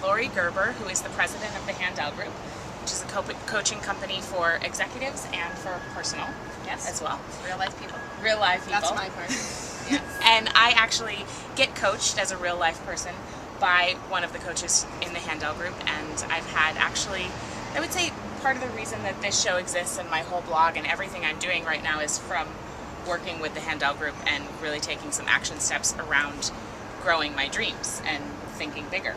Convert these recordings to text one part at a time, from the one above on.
Laurie Gerber, who is the president of the Handel Group, which is a coaching company for executives and for personal as well. Real life people. Real life people. That's my part. Yes. And I actually get coached as a real life person by one of the coaches in the Handel Group, and I've had actually, I would say part of the reason that this show exists and my whole blog and everything I'm doing right now is from working with the Handel Group and really taking some action steps around growing my dreams and thinking bigger.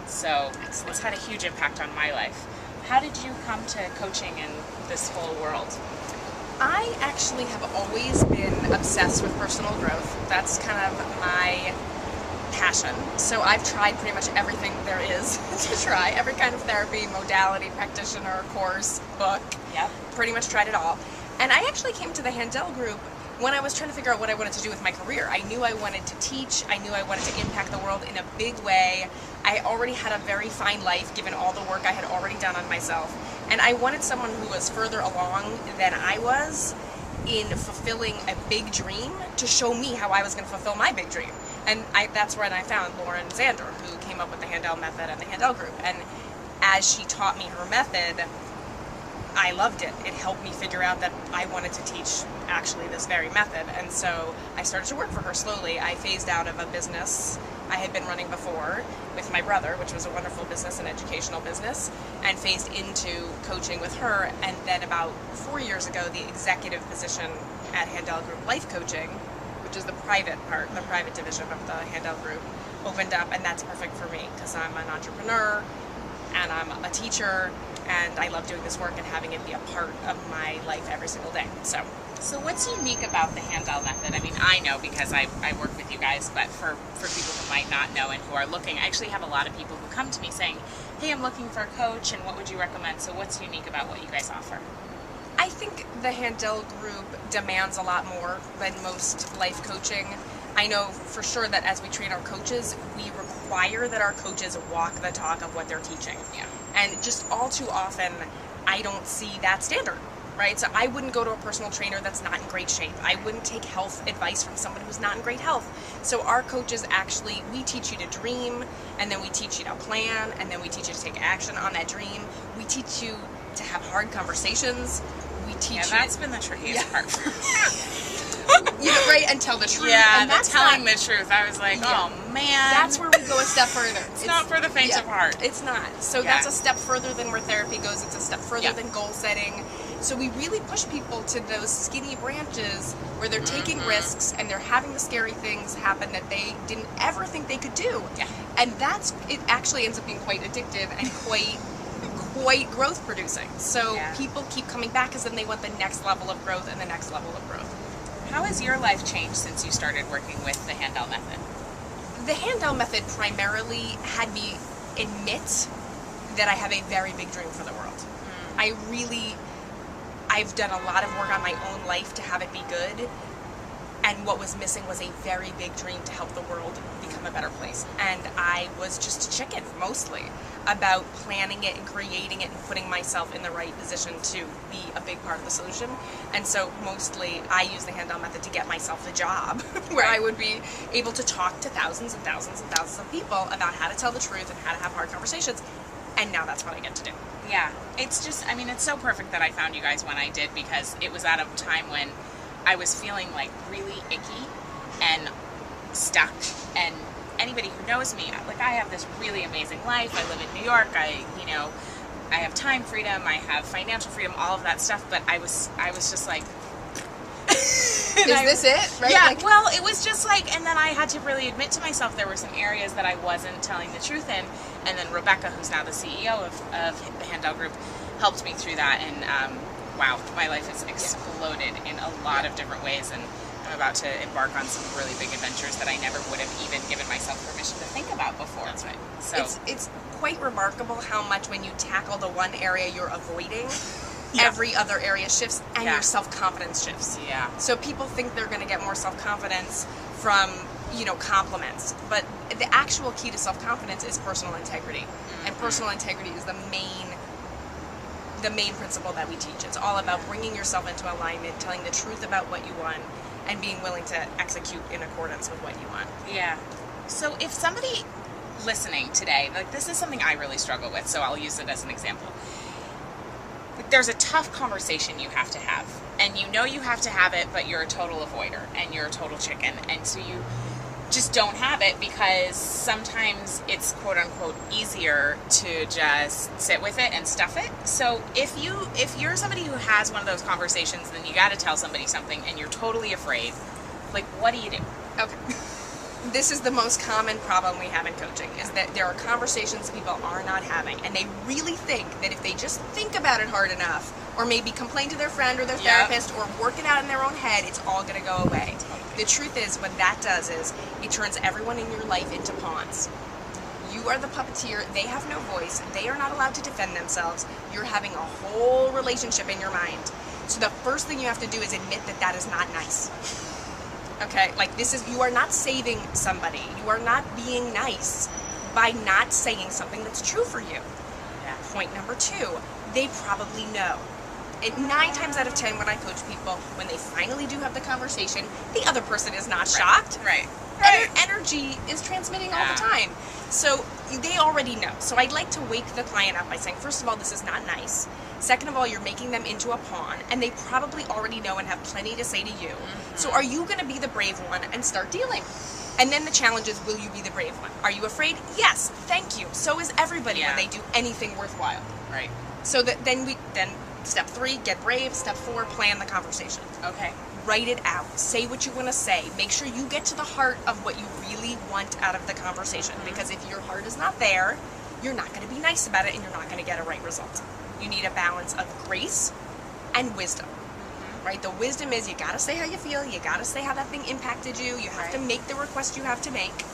So it's had a huge impact on my life. How did you come to coaching in this whole world? I actually have always been obsessed with personal growth. That's kind of my passion. So I've tried pretty much everything there is to try. Every kind of therapy, modality, practitioner, course, book. Yep. Pretty much tried it all. And I actually came to the Handel Group when I was trying to figure out what I wanted to do with my career. I knew I wanted to teach. I knew I wanted to impact the world in a big way. I already had a very fine life given all the work I had already done on myself. And I wanted someone who was further along than I was in fulfilling a big dream to show me how I was going to fulfill my big dream. And that's when I found Lauren Zander, who came up with the Handel method and the Handel Group. And as she taught me her method, I loved it. It helped me figure out that I wanted to teach actually this very method. And so I started to work for her slowly. I phased out of a business I had been running before with my brother, which was a wonderful business, an educational business, and phased into coaching with her. And then about 4 years ago, the executive position at Handel Group Life Coaching, which is the private part, the private division of the Handel Group, opened up, and that's perfect for me because I'm an entrepreneur and I'm a teacher, and I love doing this work and having it be a part of my life every single day. So what's unique about the Handel method? I mean, I know because I work with you guys, but for people who might not know and who are looking, I actually have a lot of people who come to me saying, hey, I'm looking for a coach, and what would you recommend? So what's unique about what you guys offer? I think the Handel Group demands a lot more than most life coaching. I know for sure that as we train our coaches, we require that our coaches walk the talk of what they're teaching. Yeah. And just all too often, I don't see that standard, right? So I wouldn't go to a personal trainer that's not in great shape. I wouldn't take health advice from someone who's not in great health. So our coaches actually, we teach you to dream, and then we teach you to plan, and then we teach you to take action on that dream. We teach you to have hard conversations. We teach you. That's been the trickiest part for me. Right, and tell the truth. Yeah, and that's telling the truth. I was like, oh man. That's where we go a step further. It's not for the faint of heart. It's not. So that's a step further than where therapy goes. It's a step further than goal setting. So we really push people to those skinny branches where they're taking risks and they're having the scary things happen that they didn't ever think they could do. Yeah. And it actually ends up being quite addictive and quite growth producing. So people keep coming back because then they want the next level of growth and the next level of growth. How has your life changed since you started working with the Handel method? The Handel method primarily had me admit that I have a very big dream for the world. I've done a lot of work on my own life to have it be good, and what was missing was a very big dream to help the world become a better place. And I was just a chicken, mostly, about planning it and creating it and putting myself in the right position to be a big part of the solution. And so mostly I use the Handel method to get myself the job where I would be able to talk to thousands and thousands and thousands of people about how to tell the truth and how to have hard conversations. And now that's what I get to do. Yeah, it's just, I mean, it's so perfect that I found you guys when I did, because it was at a time when I was feeling like really icky and stuck. And anybody who knows me, like, I have this really amazing life. I live in New York. I have time freedom. I have financial freedom, all of that stuff. But I was just like, is this it? Right? Yeah. Well, it was just like, and then I had to really admit to myself there were some areas that I wasn't telling the truth in. And then Rebecca, who's now the CEO of the Handel Group, helped me through that. And wow, my life has exploded in a lot of different ways. And I'm about to embark on some really big adventures that I never would have even given myself permission to think about before. That's right. So it's quite remarkable how much when you tackle the one area you're avoiding, every other area shifts and your self-confidence shifts. Yeah. So people think they're going to get more self-confidence from, compliments. But the actual key to self-confidence is personal integrity. And personal integrity is the main principle that we teach. It's all about bringing yourself into alignment, telling the truth about what you want, and being willing to execute in accordance with what you want. Yeah. So if somebody listening today, like this is something I really struggle with, so I'll use it as an example. Like, there's a tough conversation you have to have, and you know you have to have it, but you're a total avoider and you're a total chicken, and so you just don't have it because sometimes it's quote unquote easier to just sit with it and stuff it. So if you're somebody who has one of those conversations, then you got to tell somebody something and you're totally afraid, like what do you do? Okay. This is the most common problem we have in coaching, is that there are conversations people are not having, and they really think that if they just think about it hard enough, or maybe complain to their friend or their therapist, or work it out in their own head, it's all going to go away. The truth is, what that does is, it turns everyone in your life into pawns. You are the puppeteer, they have no voice, they are not allowed to defend themselves, you're having a whole relationship in your mind. So the first thing you have to do is admit that that is not nice. Okay, like you are not saving somebody. You are not being nice by not saying something that's true for you. Yeah. Point number 2, they probably know. And 9 times out of 10 when I coach people, when they finally do have the conversation, the other person is not shocked. Right. Energy is transmitting all the time. So they already know. So I'd like to wake the client up by saying, first of all, this is not nice. Second of all, you're making them into a pawn, and they probably already know and have plenty to say to you. So are you going to be the brave one and start dealing? And then the challenge is, will you be the brave one? Are you afraid? Yes, thank you. So is everybody when they do anything worthwhile. Right. So that then step 3, get brave. Step 4, plan the conversation. Okay. Write it out. Say what you want to say. Make sure you get to the heart of what you really want out of the conversation. Because if your heart is not there, you're not going to be nice about it, and you're not going to get a right result. You need a balance of grace and wisdom. Right? The wisdom is you got to say how you feel. You got to say how that thing impacted you. You have to make the request you have to make.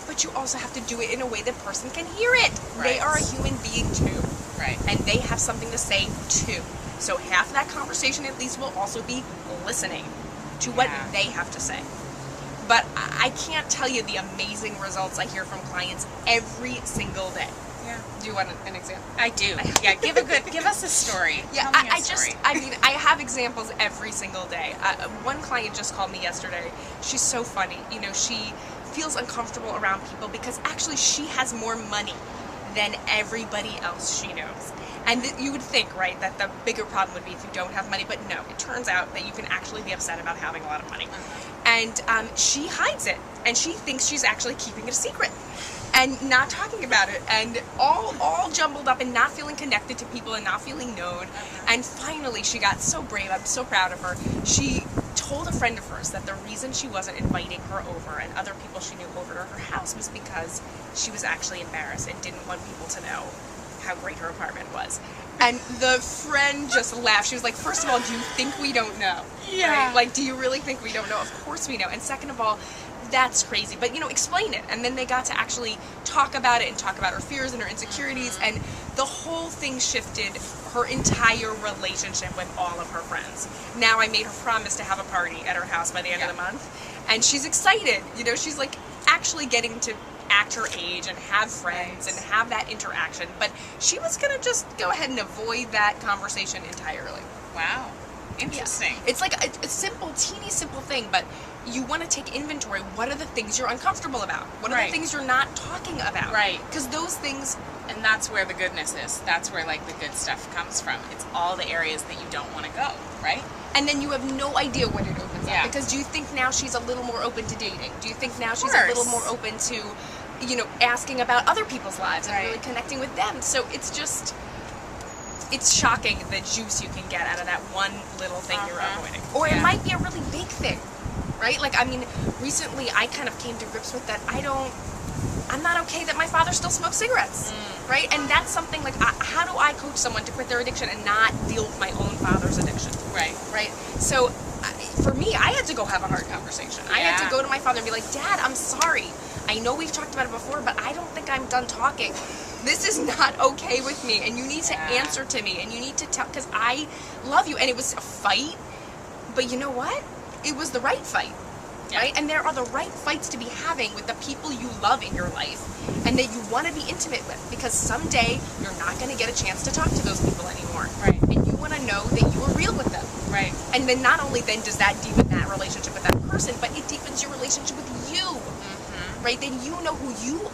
But you also have to do it in a way the person can hear it. They are a human being too. Right. And they have something to say too. So half of that conversation at least will also be listening to what they have to say. But I can't tell you the amazing results I hear from clients every single day. Yeah. Do you want an example? I do. Yeah, give us a story. Yeah, Tell me a story. I have examples every single day. One client just called me yesterday. She's so funny. You know, she feels uncomfortable around people because actually she has more money than everybody else she knows. And you would think, right, that the bigger problem would be if you don't have money, but no, it turns out that you can actually be upset about having a lot of money. And she hides it, and she thinks she's actually keeping it a secret and not talking about it, and all jumbled up and not feeling connected to people and not feeling known. And finally she got so brave. I'm so proud of her. She told a friend of hers that the reason she wasn't inviting her over and other people she knew over to her house was because she was actually embarrassed and didn't want people to know how great her apartment was. And the friend just laughed. She was like, first of all, do you think we don't know? Yeah. Right? Like, do you really think we don't know? Of course we know. And second of all, that's crazy. But, explain it. And then they got to actually talk about it and talk about her fears and her insecurities. And the whole thing shifted her entire relationship with all of her friends. Now I made her promise to have a party at her house by the end of the month. And she's excited. She's like actually getting to act her age and have friends and have that interaction. But she was going to just go ahead and avoid that conversation entirely. Wow. Interesting. Yeah. It's like a simple, teeny simple thing, but you want to take inventory. What are the things you're uncomfortable about? What are the things you're not talking about? Right. Because those things... And that's where the goodness is. That's where, like, the good stuff comes from. It's all the areas that you don't want to go, right? And then you have no idea what it opens up. Because do you think now she's a little more open to dating? Do you think now she's a little more open to, asking about other people's lives and really connecting with them? So it's just... It's shocking the juice you can get out of that one little thing you're avoiding. Or it might be a really big thing, right? Like, recently I kind of came to grips with that I'm not okay that my father still smokes cigarettes, right? And that's something like, how do I coach someone to quit their addiction and not deal with my own father's addiction? Right. So for me, I had to go have a hard conversation. I had to go to my father and be like, Dad, I'm sorry. I know we've talked about it before, but I don't think I'm done talking. This is not okay with me, and you need to answer to me, and you need to tell, because I love you. And it was a fight, but you know what? It was the right fight, right? And there are the right fights to be having with the people you love in your life and that you want to be intimate with, because someday you're not going to get a chance to talk to those people anymore. Right. And you want to know that you are real with them. Right. And then not only then does that deepen that relationship with that person, but it deepens your relationship with you. Right? Then you know who you are.